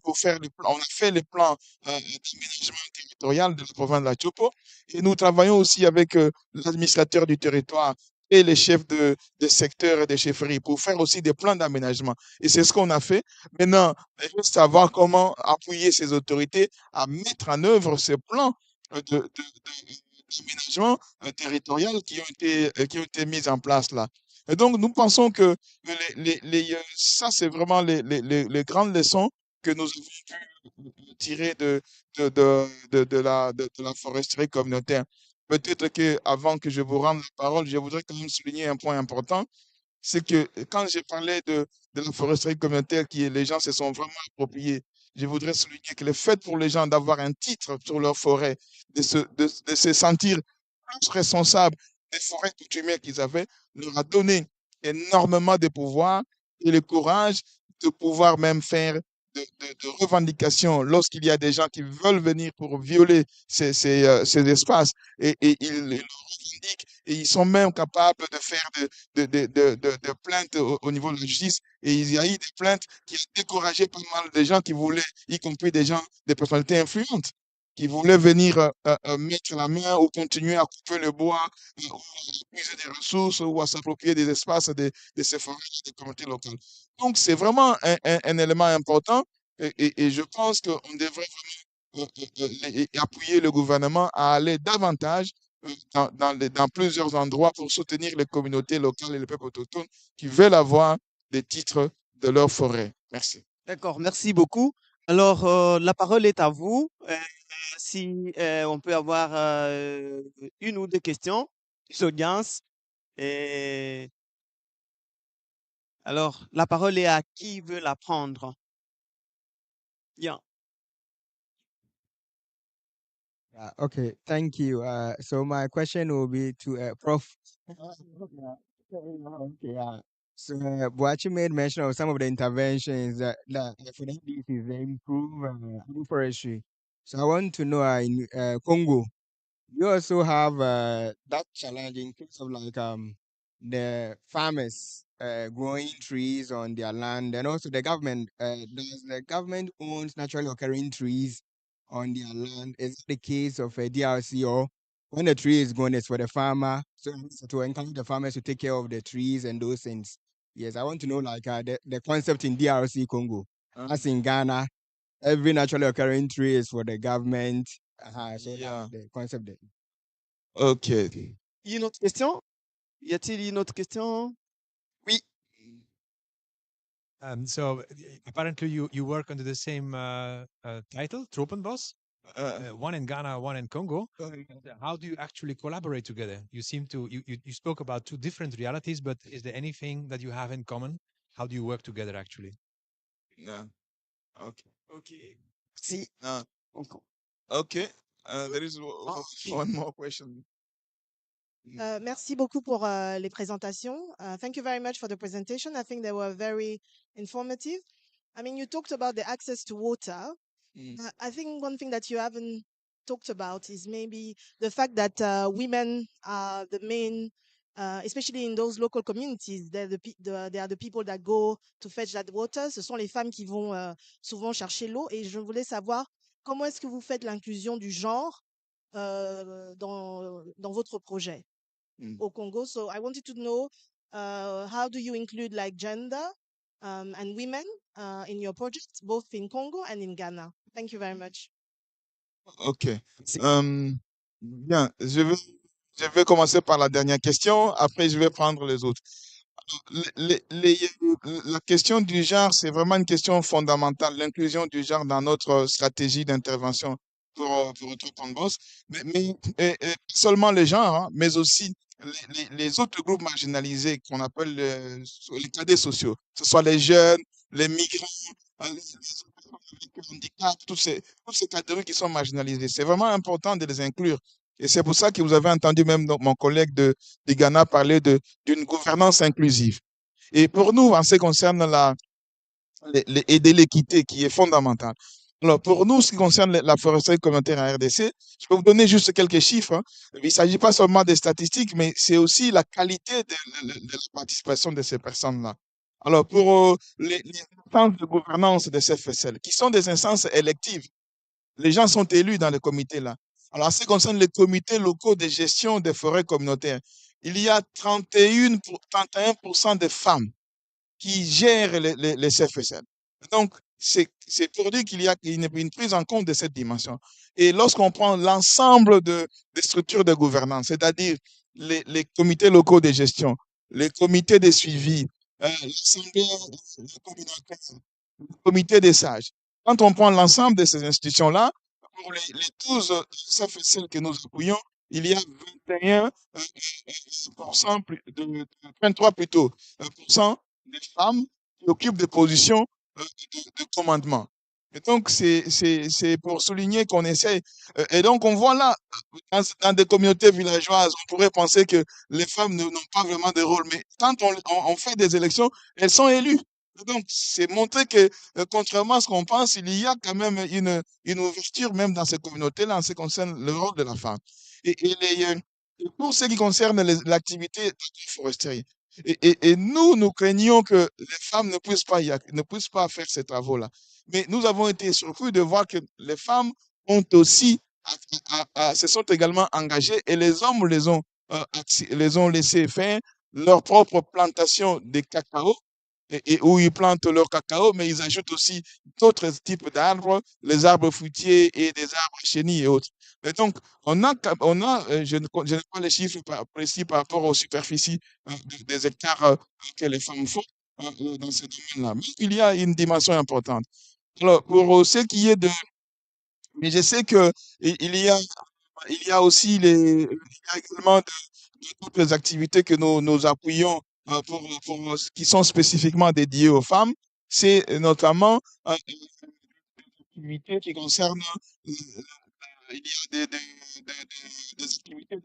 pour faire on a fait les plans d'aménagement territorial de la province de la Tshopo et nous travaillons aussi avec l'administrateur du territoire et les chefs de secteur et de chefferie pour faire aussi des plans d'aménagement. Et c'est ce qu'on a fait. Maintenant, il faut savoir comment appuyer ces autorités à mettre en œuvre ces plans d'aménagement territorial qui ont été mis en place là. Et donc, nous pensons que ça, c'est vraiment les grandes leçons que nous avons pu tirer de la foresterie communautaire. Peut-être qu'avant que je vous rende la parole, je voudrais quand même souligner un point important, c'est que quand j'ai parlé de la foresterie communautaire les gens se sont vraiment appropriés, je voudrais souligner que le fait pour les gens d'avoir un titre sur leur forêt, de se sentir plus responsables des forêts coutumières qu'ils avaient, leur a donné énormément de pouvoir et le courage de pouvoir même faire de revendications lorsqu'il y a des gens qui veulent venir pour violer ces espaces et ils le revendiquent et ils sont même capables de faire de plaintes au niveau de la justice. Et il y a eu des plaintes qui ont découragé pas mal de gens qui voulaient, y compris des gens, des personnalités influentes, qui voulaient venir mettre la main ou continuer à couper le bois, ou à utiliser des ressources, ou à s'approprier des espaces de ces forêts des communautés locales. Donc, c'est vraiment un élément important et je pense qu'on devrait appuyer le gouvernement à aller davantage dans plusieurs endroits pour soutenir les communautés locales et les peuples autochtones qui veulent avoir des titres de leur forêt. Merci. D'accord, merci beaucoup. Alors, la parole est à vous. Si on peut avoir une ou deux questions des audiences. Et alors, la parole est à qui veut la prendre. Bien. Okay, thank you. So my question will be to Prof. Okay, so Boachi made mention of some of the interventions that for the RDC they improve agroforestry. So I want to know in Congo, you also have that challenge in terms of like the farmers growing trees on their land, and also the government. Does the government owns naturally occurring trees on their land? Is it the case of a DRC, or when the tree is gone, it's for the farmer? So to encourage the farmers to take care of the trees and those things. Yes, I want to know like the concept in DRC Congo, as in Ghana. every naturally occurring tree is for the government. So Yeah. that's the concept there. Ok. Une autre question? Y a-t-il une autre question? Oui. So apparently you work under the same title, Tropenbos, one in Ghana, one in Congo. How do you actually collaborate together? You seem to you spoke about two different realities, but is there anything that you have in common? How do you work together actually? Yeah. Okay. Okay. Si. Okay. There is okay. one more question. Merci beaucoup pour les présentations. Thank you very much for the presentation. I think they were very informative. I mean, you talked about the access to water. I think one thing that you haven't talked about is maybe the fact that women are the main, especially in those local communities, they are the people that go to fetch that water. Ce sont les femmes qui vont souvent chercher l'eau. Et je voulais savoir comment est-ce que vous faites l'inclusion du genre dans votre projet au Congo. So I wanted to know how do you include like gender and women in your projects, both in Congo and in Ghana? Thank you very much. Ok. Bien. Je vais commencer par la dernière question. Après, je vais prendre les autres. La question du genre, c'est vraiment une question fondamentale, l'inclusion du genre dans notre stratégie d'intervention pour Boss. Mais seulement les genres, hein, mais aussi les autres groupes marginalisés qu'on appelle les cadets sociaux, que ce soit les jeunes, les migrants, les personnes avec handicap, toutes ces catégories qui sont marginalisées. C'est vraiment important de les inclure. Et c'est pour ça que vous avez entendu même mon collègue de Ghana parler d'une gouvernance inclusive. Et pour nous, en ce qui concerne aider l'équité, qui est fondamentale. Alors, pour nous, ce qui concerne la foresterie communautaire en RDC, je peux vous donner juste quelques chiffres. Hein. Il ne s'agit pas seulement des statistiques, mais c'est aussi la qualité de la participation de ces personnes-là. Alors, pour les instances de gouvernance de ces FSL, qui sont des instances électives, les gens sont élus dans les comités là. Alors, en ce qui concerne les comités locaux de gestion des forêts communautaires, il y a 31% de femmes qui gèrent les CFSL. Donc, c'est pour dire qu'il y a une prise en compte de cette dimension. Et lorsqu'on prend l'ensemble des structures de gouvernance, c'est-à-dire les comités locaux de gestion, les comités de suivi, l'assemblée communautaire, le comité des sages, quand on prend l'ensemble de ces institutions-là, pour les 12 CFSL que nous appuyons, il y a 23 plutôt, des femmes qui occupent des positions de commandement. Et donc, c'est pour souligner qu'on essaie. Et donc, on voit là, dans des communautés villageoises, on pourrait penser que les femmes n'ont pas vraiment de rôle. Mais quand on fait des élections, elles sont élues. Donc, c'est montrer que, contrairement à ce qu'on pense, il y a quand même une ouverture, même dans ces communautés-là, en ce qui concerne le rôle de la femme. Et pour ce qui concerne l'activité de foresterie, et nous craignons que les femmes ne puissent pas faire ces travaux-là. Mais nous avons été surpris de voir que les femmes ont aussi, se sont également engagées et les hommes les ont laissés faire leur propre plantation de cacao et où ils plantent leur cacao, mais ils ajoutent aussi d'autres types d'arbres, les arbres fruitiers et des arbres chenilles et autres. Et donc, je n'ai pas les chiffres précis par rapport aux superficies des hectares que les femmes font dans ce domaine-là. Mais il y a une dimension importante. Alors, pour ce qui est de... Mais je sais que il y a aussi il y a également toutes les activités que nous appuyons qui sont spécifiquement dédiées aux femmes. C'est notamment des activités qui concernent il y a des activités de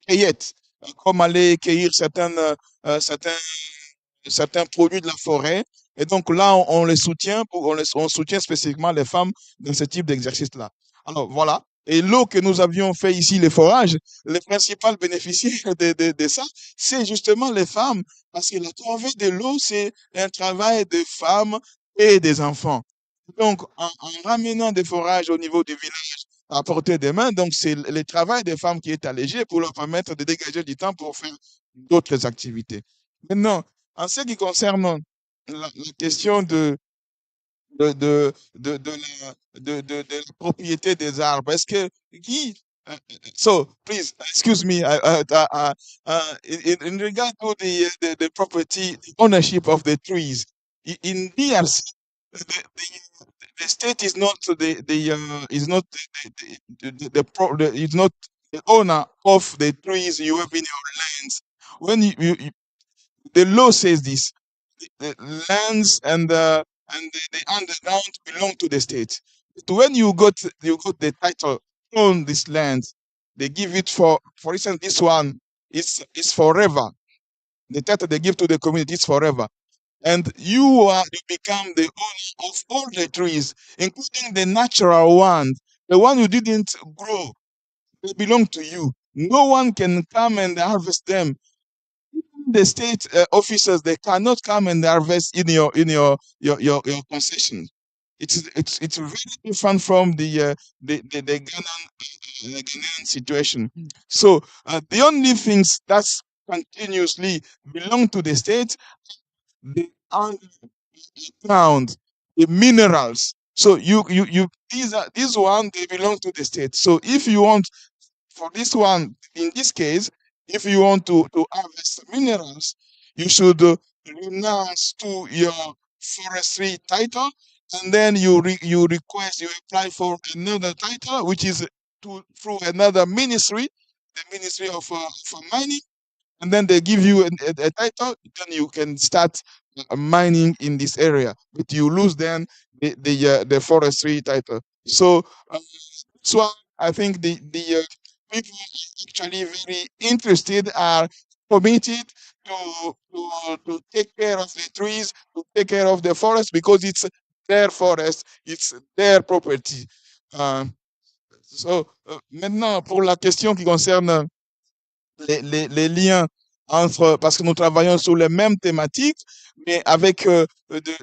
cueillette, comme aller cueillir certains produits de la forêt. Et donc là, on les soutient, on soutient spécifiquement les femmes dans ce type d'exercice-là. Alors voilà. Et l'eau que nous avions fait ici, les forages, les principaux bénéficiaires de ça, c'est justement les femmes. Parce que la corvée de l'eau, c'est un travail des femmes et des enfants. Donc, en ramenant des forages au niveau du village à portée des mains, donc c'est le travail des femmes qui est allégé pour leur permettre de dégager du temps pour faire d'autres activités. Maintenant, en ce qui concerne la question de la propriété des arbres. Est-ce que qui so please excuse me in regard to the property the ownership of the trees in DRC the state is not the is not is not the owner of the trees you have in your lands when the law says this the lands and the underground belong to the state. But when you got the title on this land, they give it for instance, this one is forever. The title they give to the community is forever. And you become the owner of all the trees, including the natural ones, the one you didn't grow. They belong to you. No one can come and harvest them the state officers they cannot come and harvest in your concession. It's very different from the Ghanaian situation. So the only things that's continuously belong to the state, the underground, the minerals. So these one they belong to the state. So if you want for this one, in this case, if you want to harvest minerals, you should renounce to your forestry title, and then you request, you apply for another title, which is through another ministry, the Ministry of Mining, and then they give you a title, then you can start mining in this area, but you lose then the forestry title. So that's why I think the people actually very interested are committed to take care of the trees, to take care of the forest because it's their forest, it's their property. Uh, Maintenant, pour la question qui concerne les liens entre, parce que nous travaillons sur les mêmes thématiques, mais avec des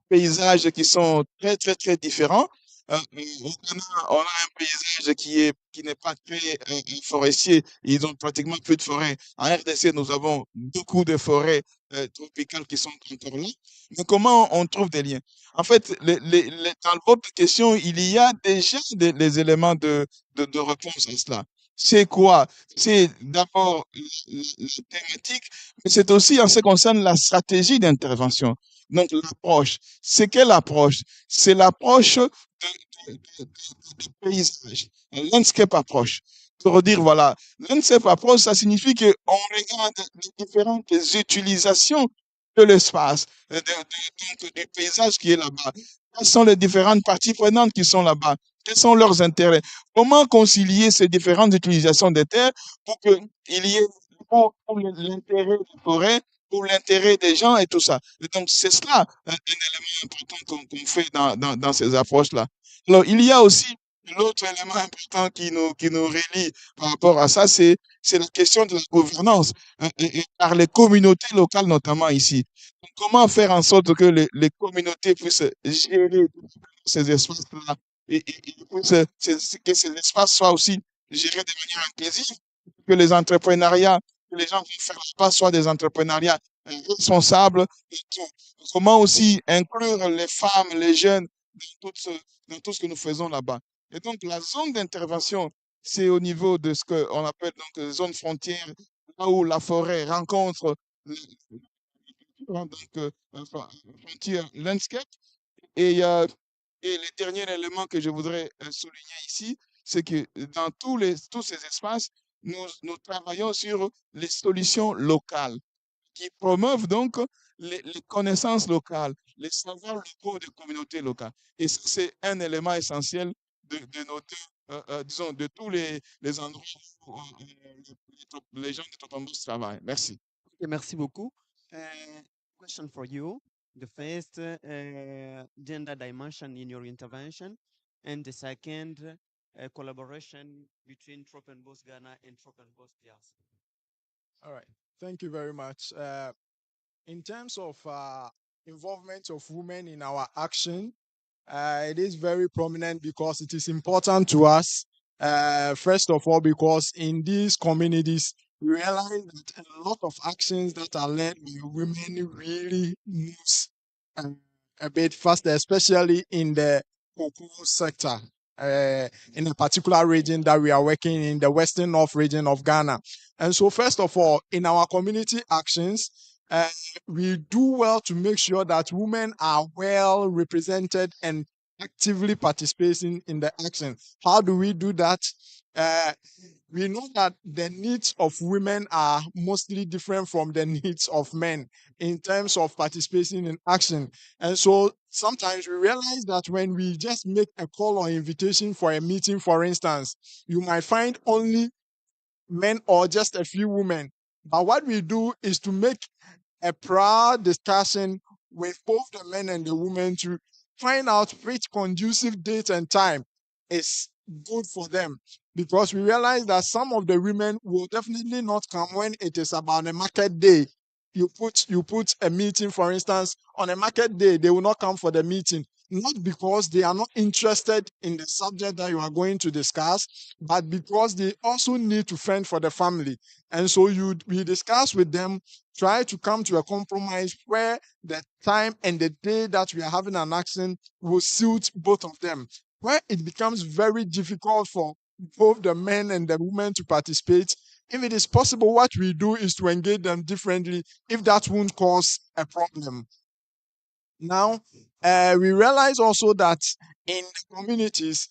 paysages qui sont très, très, très différents. Au Ghana, on a un paysage qui n'est pas très forestier. Ils ont pratiquement plus de forêts. En RDC, nous avons beaucoup de forêts tropicales qui sont encore là. Mais comment on trouve des liens? En fait, dans votre question, il y a déjà des éléments de réponse à cela. C'est quoi? C'est d'abord la thématique, mais c'est aussi en ce qui concerne la stratégie d'intervention. Donc, l'approche. C'est quelle approche? C'est l'approche de paysage, un landscape approach. Pour dire, voilà, landscape approach, ça signifie qu'on regarde les différentes utilisations de l'espace, donc du paysage qui est là-bas. Quelles sont les différentes parties prenantes qui sont là-bas? Quels sont leurs intérêts? Comment concilier ces différentes utilisations des terres pour qu'il y ait pour l'intérêt des forêts, pour l'intérêt des gens et tout ça. Et donc, c'est cela un élément important qu'on fait dans ces approches-là. Alors, il y a aussi l'autre élément important qui nous relie par rapport à ça, c'est la question de la gouvernance et par les communautés locales, notamment ici. Donc, comment faire en sorte que les communautés puissent gérer ces espaces-là que ces espaces soient aussi gérés de manière inclusive, que les entrepreneuriats, que les gens qui font pas soient des entrepreneuriats responsables et tout. Comment aussi inclure les femmes, les jeunes dans tout ce que nous faisons là-bas. Et donc, la zone d'intervention, c'est au niveau de ce qu'on appelle donc zone frontière, là où la forêt rencontre donc, frontière landscape. Et, et le dernier élément que je voudrais souligner ici, c'est que dans tous ces espaces, nous travaillons sur les solutions locales qui promeuvent donc les connaissances locales, les savoirs locaux des communautés locales. Et ça, c'est un élément essentiel de nos disons, de tous les endroits où les gens de Topambos travaillent. Merci. Okay, merci beaucoup. Question for you. The first, gender dimension in your intervention, and the second, collaboration between Tropenbos Ghana and Tropenbos DRC. All right. Thank you very much. In terms of involvement of women in our action, it is very prominent because it is important to us. First of all, because in these communities, we realize that a lot of actions that are led by women really moves a bit faster, especially in the cocoa sector, in a particular region that we are working in, the Western North region of Ghana. And so, first of all, in our community actions, we do well to make sure that women are well represented and actively participating in the action. How do we do that? We know that the needs of women are mostly different from the needs of men in terms of participating in action. And so sometimes we realize that when we just make a call or invitation for a meeting, for instance, you might find only men or just a few women. But what we do is to make a proud discussion with both the men and the women to find out which conducive date and time is good for them. Because we realize that some of the women will definitely not come when it is about a market day. You put a meeting, for instance, on a market day, they will not come for the meeting, not because they are not interested in the subject that you are going to discuss, but because they also need to fend for the family. And so we discuss with them, try to come to a compromise where the time and the day that we are having an action will suit both of them. Where it becomes very difficult for both the men and the women to participate, if it is possible, what we do is to engage them differently if that won't cause a problem. Now, we realize also that in the communities,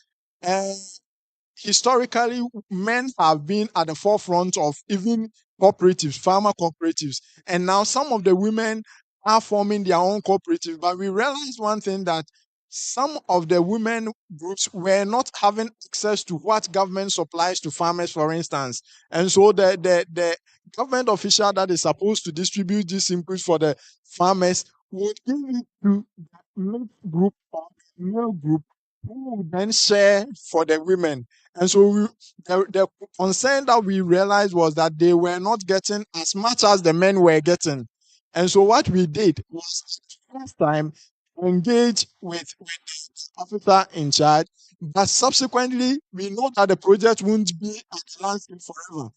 historically, men have been at the forefront of even cooperatives, farmer cooperatives, and now some of the women are forming their own cooperatives. But we realize one thing, that some of the women groups were not having access to what government supplies to farmers, for instance. And so the government official that is supposed to distribute these inputs for the farmers would give it to the mixed group or male group, who would then share for the women. And so the concern that we realized was that they were not getting as much as the men were getting. And so what we did was, first time, engage with the officer in charge, but subsequently we know that the project won't be at landscape forever.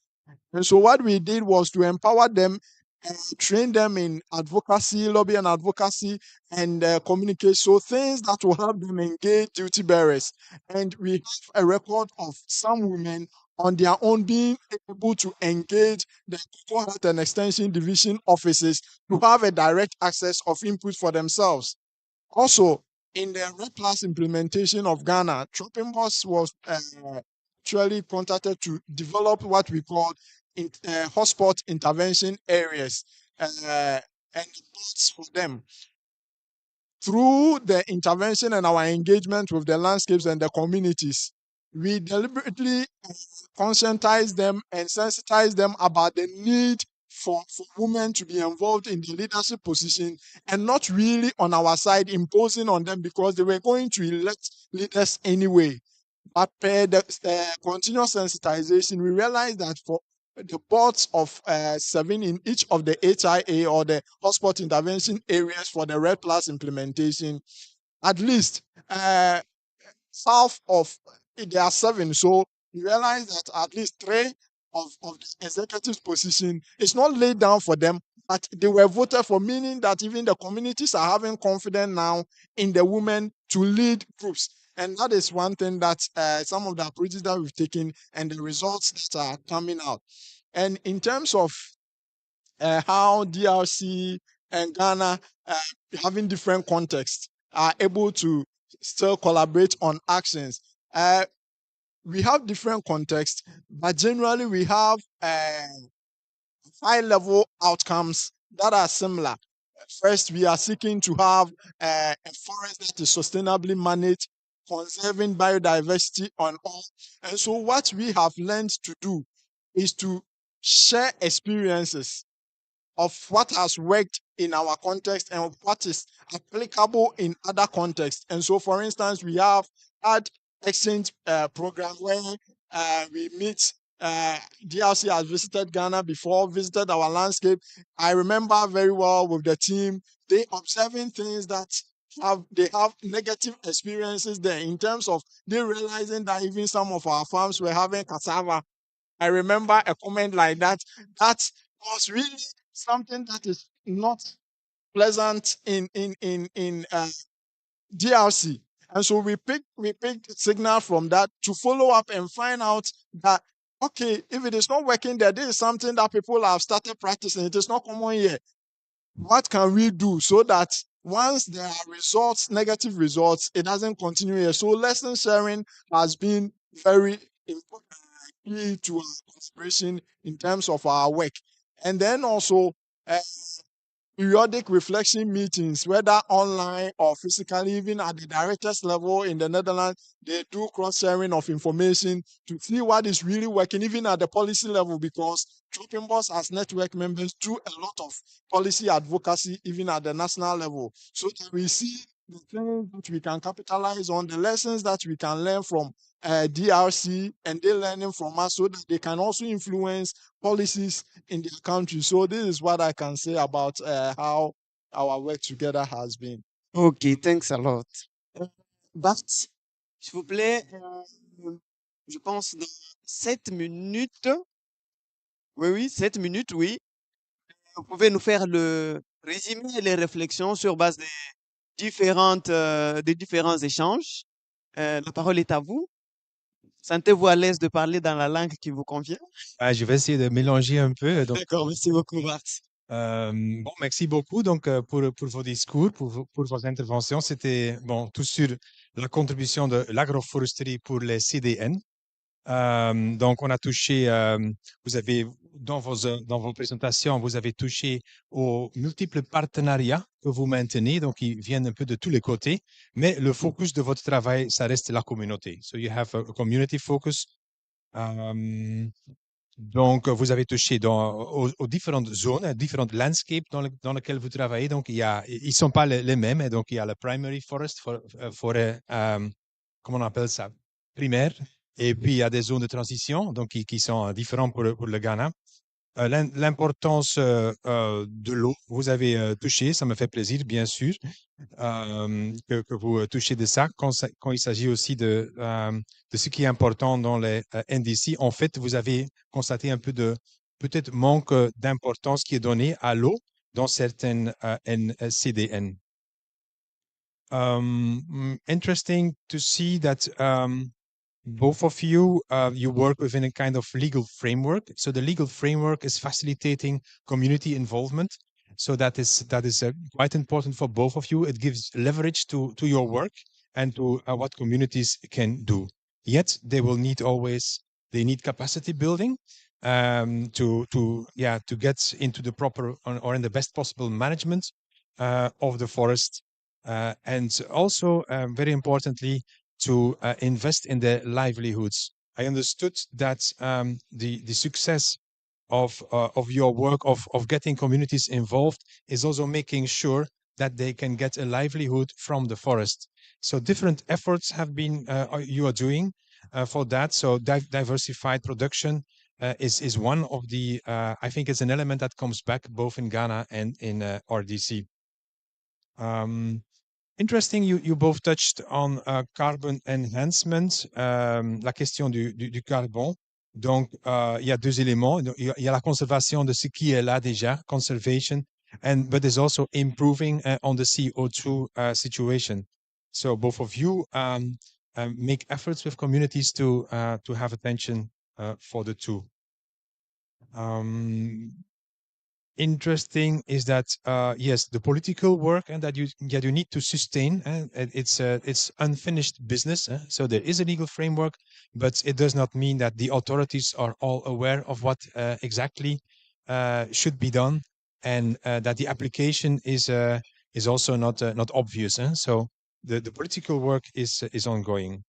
And so what we did was to empower them and train them in advocacy, lobby and advocacy, and communicate. So things that will help them engage duty bearers. And we have a record of some women on their own being able to engage the Cocoa Health and Extension Division offices to have a direct access of input for themselves. Also, in the Red Plus implementation of Ghana, Tropenbos was actually contacted to develop what we call hotspot intervention areas and plots for them. Through the intervention and our engagement with the landscapes and the communities, we deliberately conscientize them and sensitize them about the need for women to be involved in the leadership position, and not really on our side imposing on them, because they were going to elect leaders anyway. But per the continuous sensitization, we realized that for the boards of 7 in each of the HIA or the hotspot intervention areas for the Red Plus implementation, at least south of, there are 7. So you realize that at least 3 of the executives' position is not laid down for them, but they were voted for, meaning that even the communities are having confidence now in the women to lead groups. And that is one thing that some of the approaches that we've taken and the results that are coming out. And in terms of how DRC and Ghana, having different contexts, are able to still collaborate on actions. We have different contexts, but generally we have high-level outcomes that are similar. First, we are seeking to have a forest that is sustainably managed, conserving biodiversity on all. And so what we have learned to do is to share experiences of what has worked in our context and what is applicable in other contexts. And so, for instance, we have had exchange program where we meet. DRC has visited Ghana before, visited our landscape. I remember very well with the team, they observing things that they have negative experiences there, in terms of they realizing that even some of our farms were having cassava. I remember a comment like that. That was really something that is not pleasant in DRC. And so we picked signal from that to follow up and find out that, okay, if it is not working there, this is something that people have started practicing. It is not common here. What can we do so that once there are results, negative results, it doesn't continue here? So lesson sharing has been very important, key to our collaboration in terms of our work. And then also periodic reflection meetings, whether online or physically, even at the directors level in the Netherlands, they do cross-sharing of information to see what is really working, even at the policy level, because Tropenbos as network members do a lot of policy advocacy, even at the national level. So that we see the things that we can capitalize on, the lessons that we can learn from DRC, and they learning from us so that they can also influence policies in their country. So this is what I can say about how our work together has been. Ok, thanks a lot. Bart, s'il vous plaît, je pense dans 7 minutes. Oui, 7 minutes, oui. Vous pouvez nous faire le résumé et les réflexions sur base des différents échanges. La parole est à vous. Sentez-vous à l'aise de parler dans la langue qui vous convient? Je vais essayer de mélanger un peu. Donc, D'accord, merci beaucoup, Bart. bon, merci beaucoup donc pour vos discours, pour vos interventions. C'était bon tout sur la contribution de l'agroforesterie pour les CDN. Donc, on a touché, vous avez dans vos présentations, vous avez touché aux multiples partenariats que vous maintenez, donc ils viennent un peu de tous les côtés, mais le focus de votre travail, ça reste la communauté. So you have a community focus. Donc, vous avez touché aux différentes zones, différentes landscapes dans lesquelles vous travaillez. Donc, ils ne sont pas les mêmes. Et donc, il y a le primary forest, forêt, comment on appelle ça, primaire. Et puis, il y a des zones de transition donc, qui sont différentes pour le Ghana. L'importance de l'eau, vous avez touché, ça me fait plaisir, bien sûr, que vous touchez de ça. Quand il s'agit aussi de ce qui est important dans les NDC, en fait, vous avez constaté un peu de peut-être manque d'importance qui est donnée à l'eau dans certaines CDN. Interesting to see that both of you, you work within a kind of legal framework. So the legal framework is facilitating community involvement. So that is quite important for both of you. It gives leverage to your work and to what communities can do. Yet they need capacity building to get into the proper or in the best possible management of the forest. And also, very importantly, to invest in their livelihoods. I understood that the success of your work of getting communities involved is also making sure that they can get a livelihood from the forest. So different efforts have been you are doing for that. So diversified production is one of the I think it's an element that comes back both in Ghana and in RDC. Interesting, you both touched on carbon enhancement, la question du carbone. Donc, il y a deux éléments. Il y a la conservation de ce qui est là déjà, conservation, but there's also improving on the CO2 situation. So both of you make efforts with communities to have attention for the two. Interesting is that yes, the political work and that you need to sustain. It's unfinished business. So there is a legal framework, but it does not mean that the authorities are all aware of what exactly should be done, and that the application is also not obvious. So the political work is ongoing.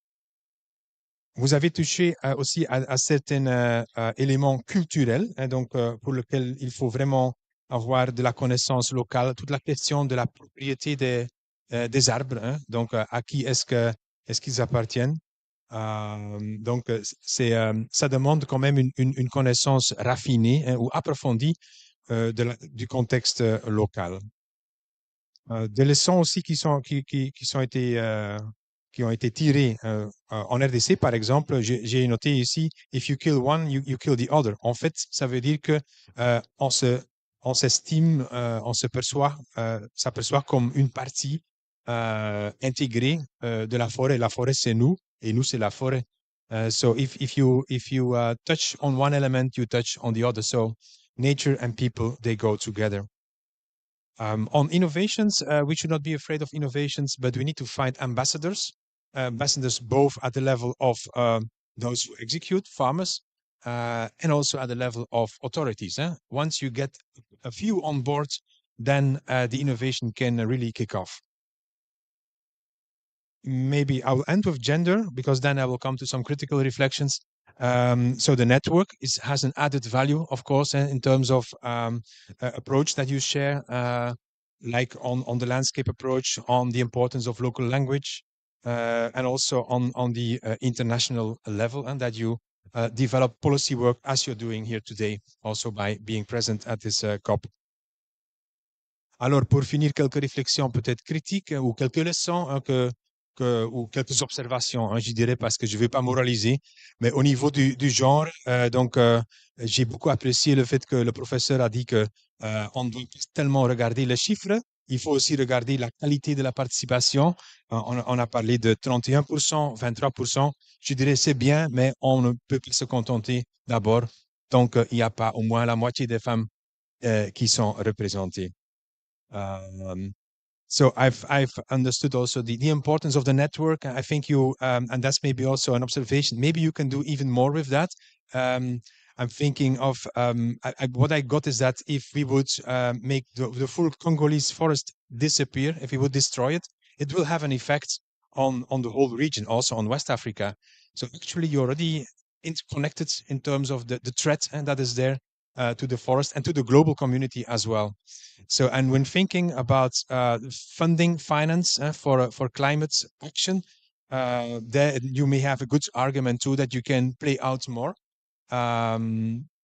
Vous avez touché aussi à certains éléments culturels, donc pour lesquels il faut vraiment avoir de la connaissance locale, toute la question de la propriété des arbres, donc à qui est-ce qu'ils appartiennent. Donc ça demande quand même une connaissance raffinée ou approfondie du contexte local. Des leçons aussi qui ont été tirées en RDC, par exemple, j'ai noté ici, if you kill one, you kill the other. En fait, ça veut dire que on s'estime, on s'aperçoit comme une partie intégrée de la forêt. La forêt, c'est nous, et nous, c'est la forêt. So if you touch on one element, you touch on the other. So nature and people, they go together. On innovations, we should not be afraid of innovations, but we need to find ambassadors. Ambassadors both at the level of those who execute, farmers, and also at the level of authorities. Once you get a few on board, then the innovation can really kick off. Maybe I will end with gender, because then I will come to some critical reflections. So the network has an added value, of course, in terms of approach that you share, like on the landscape approach, on the importance of local language, and also on the international level, and that you develop policy work as you're doing here today, also by being present at this COP. Alors, pour finir, quelques réflexions peut-être critiques ou quelques leçons ou quelques observations, je dirais, parce que je ne vais pas moraliser, mais au niveau du genre, j'ai beaucoup apprécié le fait que le professeur a dit que on ne doit pas tellement regarder les chiffres, il faut aussi regarder la qualité de la participation. On a parlé de 31%, 23%. Je dirais c'est bien, mais on ne peut pas se contenter d'abord. Donc, il n'y a pas au moins la moitié des femmes qui sont représentées. So I've understood also the importance of the network. I think you and that's maybe also an observation. Maybe you can do even more with that. I'm thinking of what I got is that if we would make the full Congolese forest disappear, if we would destroy it, it will have an effect on the whole region, also on West Africa. So actually, you're already interconnected in terms of the threat and that is there to the forest and to the global community as well. So, and when thinking about funding finance for climate action, there you may have a good argument too that you can play out more.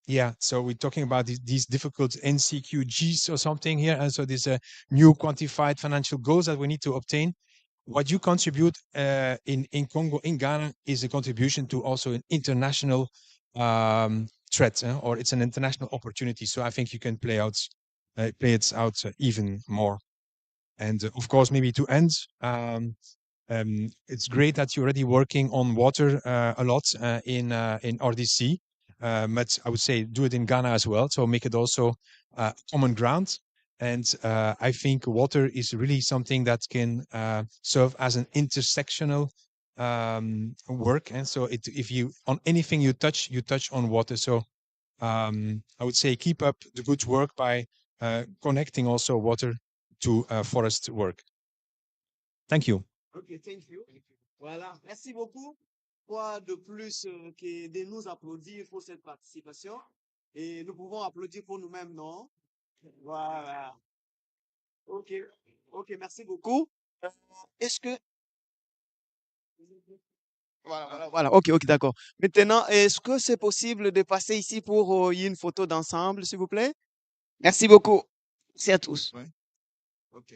Yeah, so we're talking about these difficult NCQGs or something here, and so these new quantified financial goals that we need to obtain. What you contribute in Congo, in Ghana, is a contribution to also an international threat, or it's an international opportunity. So I think you can play it out even more. And of course, maybe to end, it's great that you're already working on water a lot in RDC, but I would say do it in Ghana as well. So make it also common ground. And I think water is really something that can serve as an intersectional work. And so if you on anything you touch on water. So I would say keep up the good work by connecting also water to forest work. Thank you. Okay, thank you. Voilà, merci beaucoup. Quoi de plus que de nous applaudir pour cette participation? Et nous pouvons applaudir pour nous-mêmes, non? Voilà. Ok, ok, merci beaucoup. Est-ce que... Voilà, ok, ok, d'accord. Maintenant, est-ce que c'est possible de passer ici pour une photo d'ensemble, s'il vous plaît? Merci beaucoup. Merci à tous. Ouais. Ok.